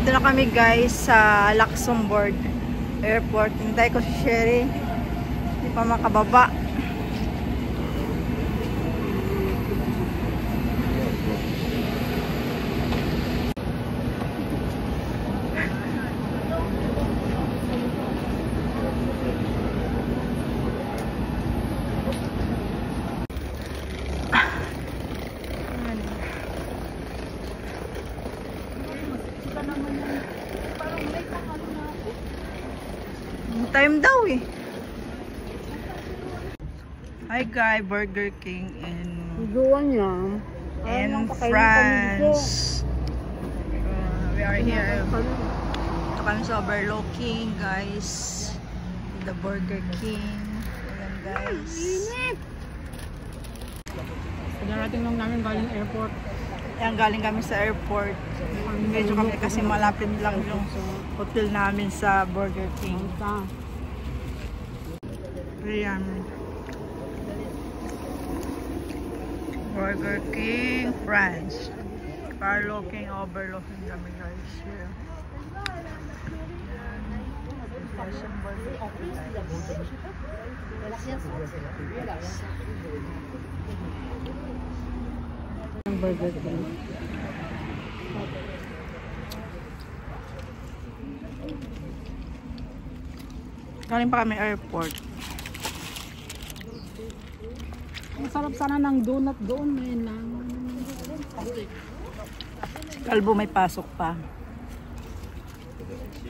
Dito na kami guys sa Luxembourg Airport. Hintay ko si Sherry. Hindi pa makababa. Time daw eh. Hi guys, Burger King in France. We are here. Ito kami sa overlooking guys. The Burger King. Ayan guys. Pagdarating lang namin galing airport. Ayan, galing kami sa airport. Medyo kami kasi malapit lang yung hotel namin sa Burger King. Ayan. Burger King, France. Overlooking kami guys. Here. Burger King. Galing pa kami airport. Masarap sana ng donut doon. May lang. Kalbo may pasok pa.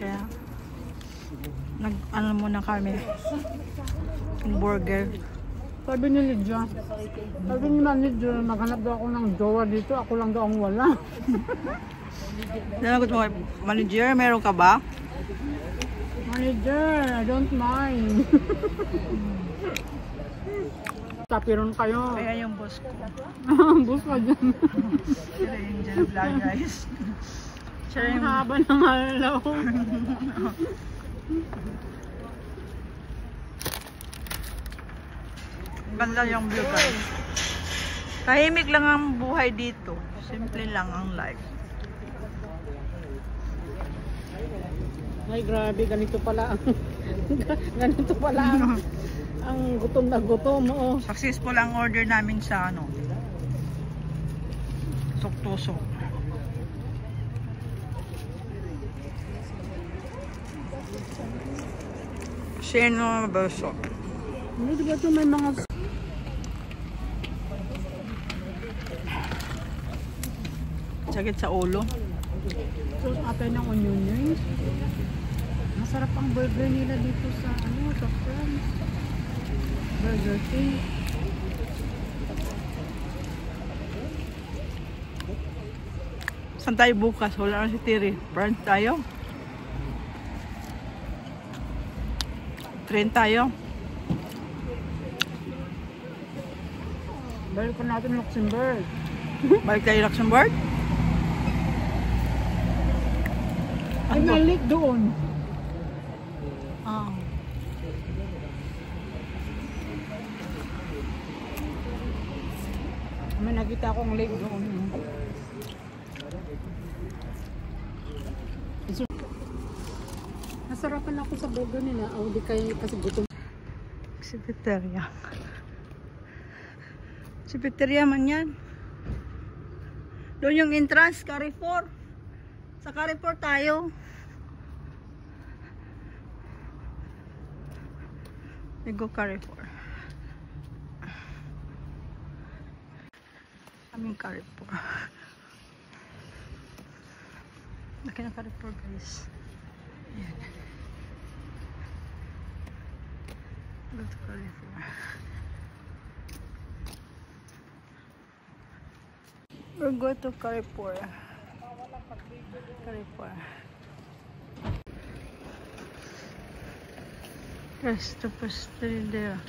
Kaya nag-ano muna kami. Burger. Sabi ni Lydia. Sabi ni manager, maghanap daw ako ng jowa dito. Ako lang daw ang wala. Nanagot mo, manager, meron ka ba? Manager, I don't mind. Tapiron kayo. Kaya yung boss ko. Boss ka dyan. Sila yung dyan vlog guys. Sila Ang yung haba ng halaw. ganda yung view guys. Tahimik lang ang buhay dito. Simple lang ang life. Ay grabe, ganito pala ang ganito pala ang gutom na gutom. Oh. Successful ang order namin sa ano, Tuk-tuk. Sino baso? Ano diba ito may mga sakit sa ulo. sauce atay ng onion rings. Masarap ang burger nila dito sa ano, sa France. Burger King. Saan tayo bukas? Wala na si Tiri. Brunch tayo. Train tayo. Balik pa natin Luxembourg. Balik tayo Luxembourg. Ay, may lake doon. Ah. May nakita akong lake doon. Nasarapan ako sa burger nila. O di kayo kasi gutom. Sipiteria. Sipiteria man yan. Doon yung entrance, Carrefour. Sa Carrefour tayo. We go Carrefour. Aming Carrefour. Laki na Carrefour guys. Ayan. Go to Carrefour. We'll go to Carrefour. Carrefour. Resto Pasteleria.